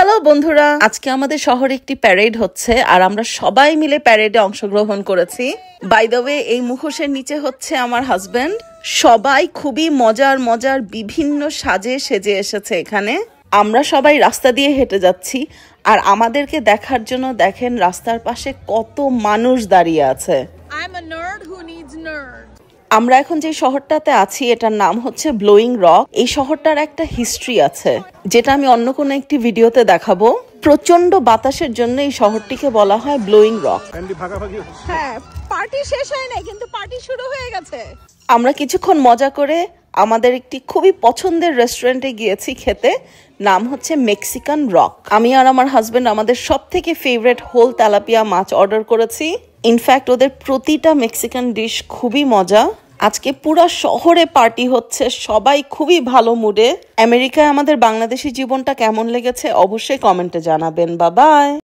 Hello বন্ধুরা, আজকে আমাদের শহরে একটি প্যারেড হচ্ছে আর আমরা সবাই মিলে প্যারেডে অংশগ্রহণ করেছি। বাই দ্য ওয়ে, এই মুখোশের নিচে হচ্ছে আমার হাজবেন্ড। সবাই খুবই মজার মজার বিভিন্ন সাজে সেজে এসেছে এখানে। আমরা সবাই রাস্তা দিয়ে হেঁটে যাচ্ছি আর আমাদেরকে দেখার জন্য দেখেন রাস্তার পাশে কত মানুষ দাঁড়িয়ে আছে। আমরা এখন যে শহরটাতে আছি এটার নাম হচ্ছে ব্লোয়িং রক। এই শহরটার একটা হিস্ট্রি আছে যেটা আমি অন্য কোনো একটি ভিডিওতে দেখাবো। প্রচন্ড বাতাসের জন্য এই শহরটিকে বলা হয় ব্লোয়িং রক। হ্যাঁ, পার্টি শেষ হয় নাই কিন্তু পার্টি শুরু হয়ে গেছে। আমরা কিছুক্ষণ মজা করে আমাদের একটি খুবই পছন্দের রেস্টুরেন্টে গিয়েছি খেতে, নাম হচ্ছে মেক্সিকান রক। আমি আর আমার হাজবেন্ড আমাদের সব থেকে ফেভারিট হোল তেলাপিয়া মাছ অর্ডার করেছি। ইনফ্যাক্ট ওদের প্রতিটা মেক্সিকান ডিশ খুবই মজা। আজকে পুরো শহরে পার্টি হচ্ছে, সবাই খুবই ভালো মুডে। আমেরিকায় আমাদের বাংলাদেশি জীবনটা কেমন লেগেছে অবশ্যই কমেন্টে জানাবেন। Bye bye.